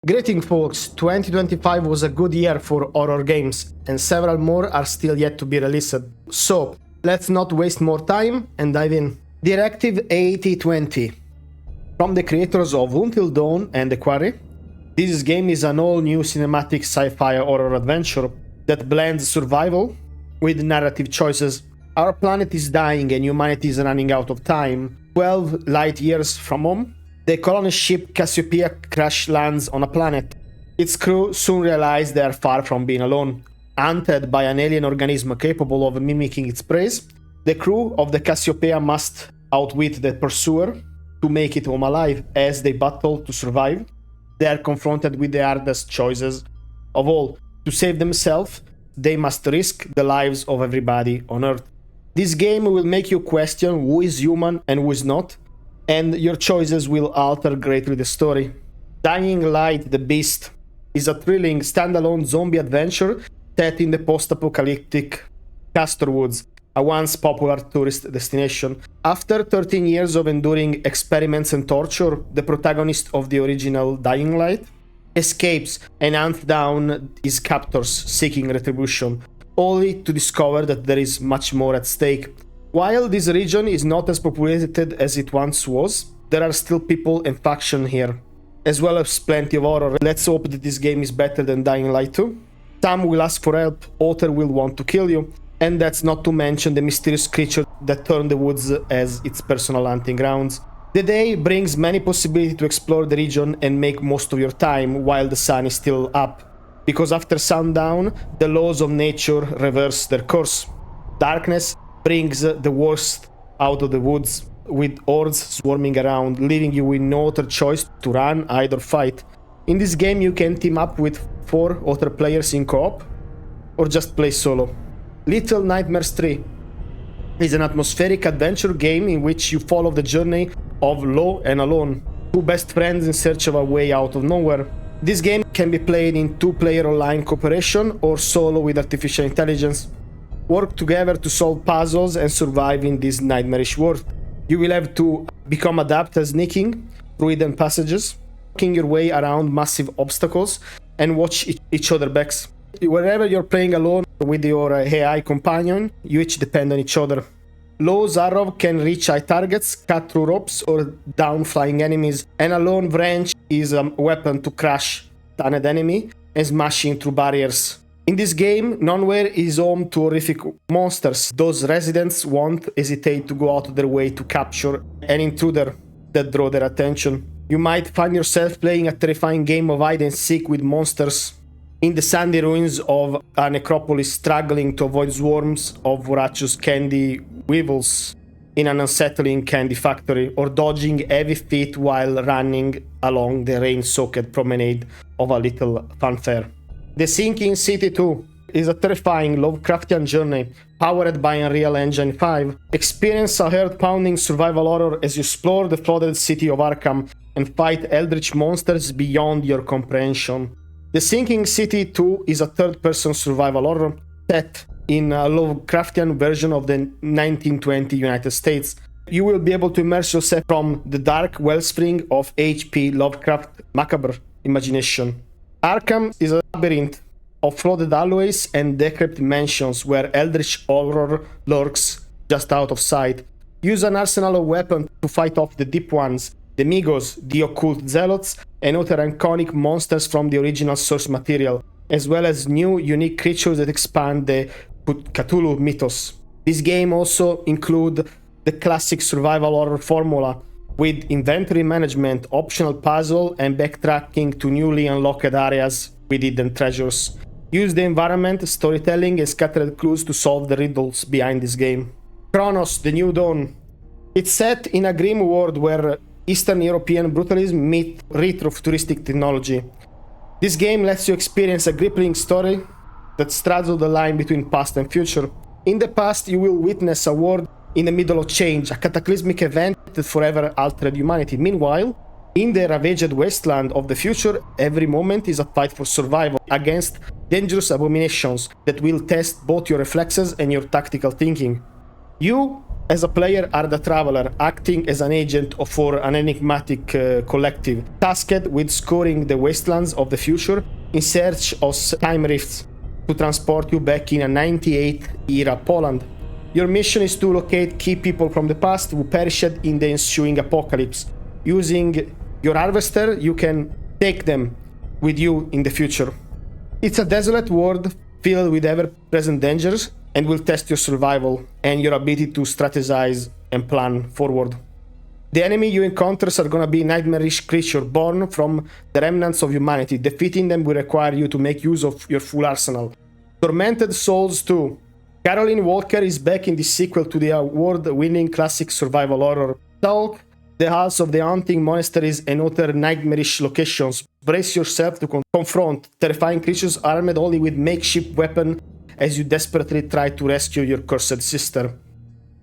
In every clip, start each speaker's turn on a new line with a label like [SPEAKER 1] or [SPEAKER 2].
[SPEAKER 1] Greetings folks, 2025 was a good year for horror games, and several more are still yet to be released. So, let's not waste more time and dive in. Directive 8020. From the creators of Until Dawn and The Quarry, this game is an all-new cinematic sci-fi horror adventure that blends survival with narrative choices. Our planet is dying and humanity is running out of time. 12 light years from home, the colonist ship Cassiopeia crash lands on a planet. Its crew soon realize they are far from being alone. Hunted by an alien organism capable of mimicking its prey, the crew of the Cassiopeia must outwit the pursuer to make it home alive. As they battle to survive, they are confronted with the hardest choices of all. To save themselves, they must risk the lives of everybody on Earth. This game will make you question who is human and who is not, and your choices will alter greatly the story. Dying Light the Beast is a thrilling standalone zombie adventure set in the post-apocalyptic Castor Woods, a once popular tourist destination. After 13 years of enduring experiments and torture, the protagonist of the original Dying Light escapes and hunts down his captors seeking retribution, only to discover that there is much more at stake. While this region is not as populated as it once was, there are still people and factions here, as well as plenty of horror. Let's hope that this game is better than Dying Light 2. Some will ask for help, others will want to kill you, and that's not to mention the mysterious creature that turned the woods as its personal hunting grounds. The day brings many possibilities to explore the region and make most of your time while the sun is still up, because after sundown, the laws of nature reverse their course. Darkness brings the worst out of the woods, with hordes swarming around, leaving you with no other choice to run, hide or fight. In this game you can team up with 4 other players in co-op, or just play solo. Little Nightmares 3 is an atmospheric adventure game in which you follow the journey of Lo and Alone, 2 best friends in search of a way out of nowhere. This game can be played in 2-player online cooperation or solo with artificial intelligence. Work together to solve puzzles and survive in this nightmarish world. You will have to become adept at sneaking through hidden passages, working your way around massive obstacles, and watch each other backs. Wherever you're playing alone with your AI companion, you each depend on each other. Lo's arrow can reach high targets, cut through ropes, or down flying enemies, and a lone wrench is a weapon to crush stunned enemy and smashing through barriers. In this game, nowhere is home to horrific monsters. Those residents won't hesitate to go out of their way to capture an intruder that draw their attention. You might find yourself playing a terrifying game of hide and seek with monsters in the sandy ruins of a necropolis, struggling to avoid swarms of voracious candy weevils in an unsettling candy factory, or dodging heavy feet while running along the rain-soaked promenade of a little funfair. The Sinking City 2 is a terrifying Lovecraftian journey powered by Unreal Engine 5. Experience a heart-pounding survival horror as you explore the flooded city of Arkham and fight eldritch monsters beyond your comprehension. The Sinking City 2 is a third-person survival horror set in a Lovecraftian version of the 1920 United States. You will be able to immerse yourself from the dark wellspring of H.P. Lovecraft's macabre imagination. Arkham is a labyrinth of flooded alleyways and decrepit mansions where eldritch horror lurks just out of sight. Use an arsenal of weapons to fight off the Deep Ones, the Migos, the Occult Zealots, and other iconic monsters from the original source material, as well as new, unique creatures that expand the Cthulhu mythos. This game also includes the classic survival horror formula, with inventory management, optional puzzle, and backtracking to newly unlocked areas with hidden treasures. Use the environment, storytelling, and scattered clues to solve the riddles behind this game. Cronos, The New Dawn. It's set in a grim world where Eastern European brutalism meets retro-futuristic technology. This game lets you experience a gripping story that straddles the line between past and future. In the past, you will witness a world in the middle of change, a cataclysmic event that forever altered humanity. Meanwhile, in the ravaged wasteland of the future, every moment is a fight for survival against dangerous abominations that will test both your reflexes and your tactical thinking. You as a player are the Traveler, acting as an agent for an enigmatic collective, tasked with scouring the wastelands of the future in search of time rifts to transport you back in a 98-era Poland. Your mission is to locate key people from the past who perished in the ensuing apocalypse. Using your harvester, you can take them with you in the future. It's a desolate world filled with ever-present dangers and will test your survival and your ability to strategize and plan forward. The enemy you encounter are gonna be nightmarish creatures born from the remnants of humanity. Defeating them will require you to make use of your full arsenal. Tormented Souls 2. Caroline Walker is back in the sequel to the award-winning classic survival horror. Stalk the halls of the haunting monasteries and other nightmarish locations. Brace yourself to confront terrifying creatures armed only with makeshift weapons as you desperately try to rescue your cursed sister.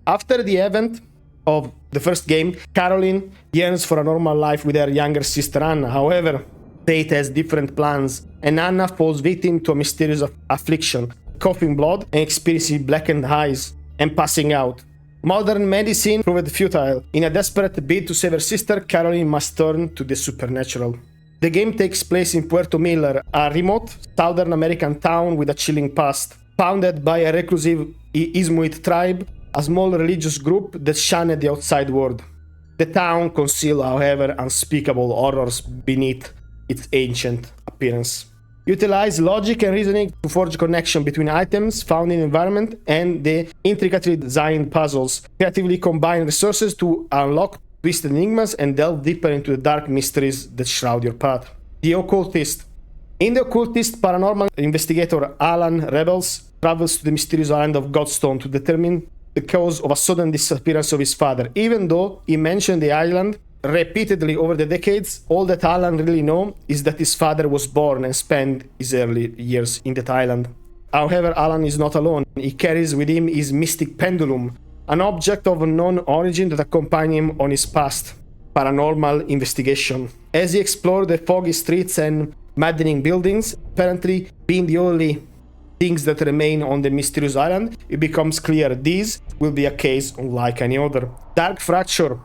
[SPEAKER 1] After the event of the first game, Caroline yearns for a normal life with her younger sister Anna. However, fate has different plans, and Anna falls victim to a mysterious affliction, coughing blood and experiencing blackened eyes and passing out. Modern medicine proved futile. In a desperate bid to save her sister, Caroline must turn to the supernatural. The game takes place in Puerto Miller, a remote Southern American town with a chilling past. Founded by a reclusive Inuit tribe, a small religious group that shunned the outside world. The town conceals, however, unspeakable horrors beneath its ancient appearance. Utilize logic and reasoning to forge connection between items found in the environment and the intricately designed puzzles. Creatively combine resources to unlock twisted enigmas and delve deeper into the dark mysteries that shroud your path. The Occultist. In The Occultist, paranormal investigator Alan Rebels travels to the mysterious island of Godstone to determine the cause of a sudden disappearance of his father. Even though he mentioned the island repeatedly over the decades, all that Alan really knows is that his father was born and spent his early years in that island. However, Alan is not alone. He carries with him his mystic pendulum, an object of unknown origin that accompanies him on his past paranormal investigation. As he explores the foggy streets and maddening buildings, apparently being the only things that remain on the mysterious island, it becomes clear this will be a case unlike any other. Dark Fracture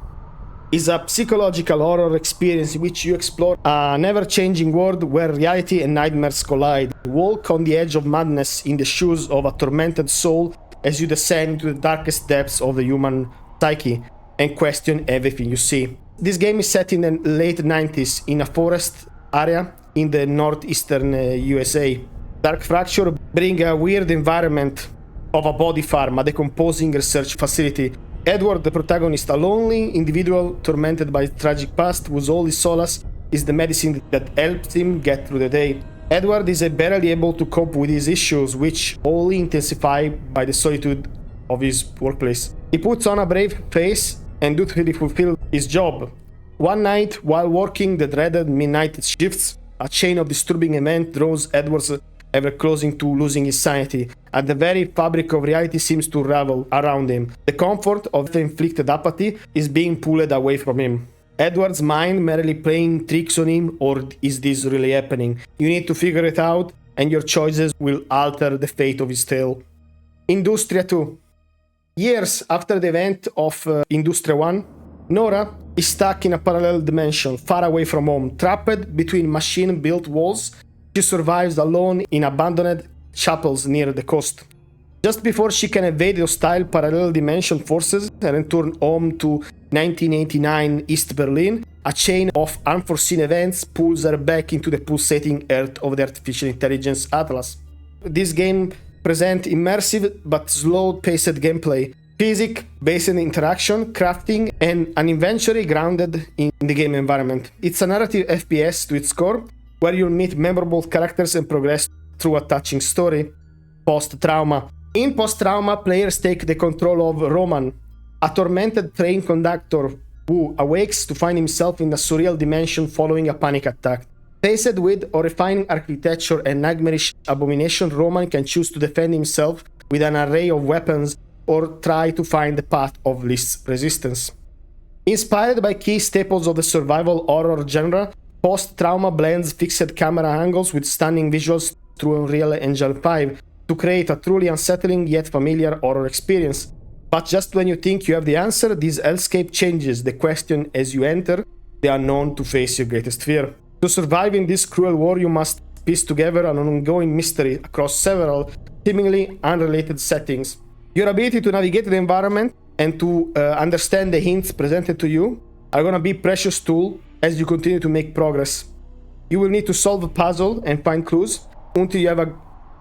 [SPEAKER 1] is a psychological horror experience in which you explore an ever-changing world where reality and nightmares collide. Walk on the edge of madness in the shoes of a tormented soul as you descend into the darkest depths of the human psyche and question everything you see. This game is set in the late 90s in a forest area in the northeastern USA. Dark Fracture brings a weird environment of a body farm, a decomposing research facility. Edward, the protagonist, a lonely individual tormented by a tragic past, whose only solace is the medicine that helps him get through the day. Edward is barely able to cope with his issues, which only intensify by the solitude of his workplace. He puts on a brave face and dutifully fulfills his job. One night, while working the dreaded midnight shifts, a chain of disturbing events draws Edward's ever closer to losing his sanity, and the very fabric of reality seems to ravel around him. The comfort of the inflicted apathy is being pulled away from him. Edward's mind merely playing tricks on him, or is this really happening? You need to figure it out, and your choices will alter the fate of his tale. Industria 2. Years after the event of Industria 1, Nora is stuck in a parallel dimension, far away from home, trapped between machine-built walls. She survives alone in abandoned chapels near the coast. Just before she can evade the hostile parallel dimension forces and return home to 1989 East Berlin, a chain of unforeseen events pulls her back into the pulsating earth of the artificial intelligence Atlas. This game presents immersive but slow-paced gameplay, physics-based interaction, crafting, and an adventure grounded in the game environment. It's a narrative FPS to its core, where you'll meet memorable characters and progress through a touching story. Post-Trauma. In Post-Trauma, players take the control of Roman, a tormented train conductor who awakes to find himself in a surreal dimension following a panic attack. Faced with horrifying architecture and nightmarish abomination, Roman can choose to defend himself with an array of weapons or try to find the path of least resistance. Inspired by key staples of the survival horror genre, Post-Trauma blends fixed camera angles with stunning visuals through Unreal Engine 5 to create a truly unsettling yet familiar horror experience. But just when you think you have the answer, this hellscape changes the question as you enter the unknown to face your greatest fear. To survive in this cruel war, you must piece together an ongoing mystery across several seemingly unrelated settings. Your ability to navigate the environment and to understand the hints presented to you are gonna be precious tool as you continue to make progress. You will need to solve a puzzle and find clues until you have a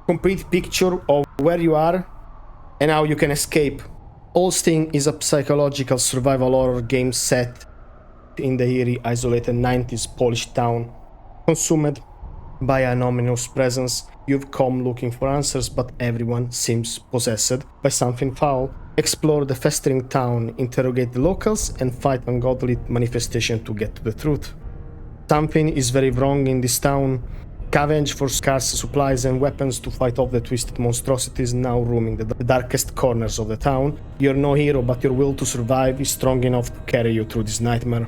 [SPEAKER 1] complete picture of where you are and how you can escape. Holstin is a psychological survival horror game set in the eerie, isolated 90s Polish town. Consumed by an ominous presence, you've come looking for answers, but everyone seems possessed by something foul. Explore the festering town, interrogate the locals, and fight ungodly manifestation to get to the truth. Something is very wrong in this town. Scavenge for scarce supplies and weapons to fight off the twisted monstrosities now roaming the darkest corners of the town. You're no hero, but your will to survive is strong enough to carry you through this nightmare.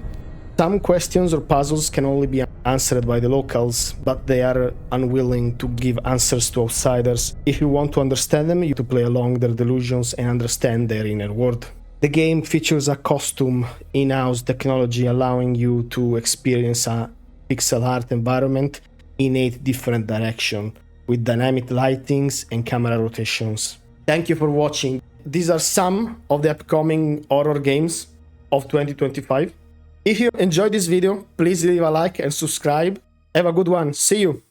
[SPEAKER 1] Some questions or puzzles can only be answered by the locals, but they are unwilling to give answers to outsiders. If you want to understand them, you have to play along their delusions and understand their inner world. The game features a custom in-house technology allowing you to experience a pixel art environment in 8 different directions, with dynamic lightings and camera rotations. Thank you for watching. These are some of the upcoming horror games of 2025. If you enjoyed this video, please leave a like and subscribe. Have a good one. See you!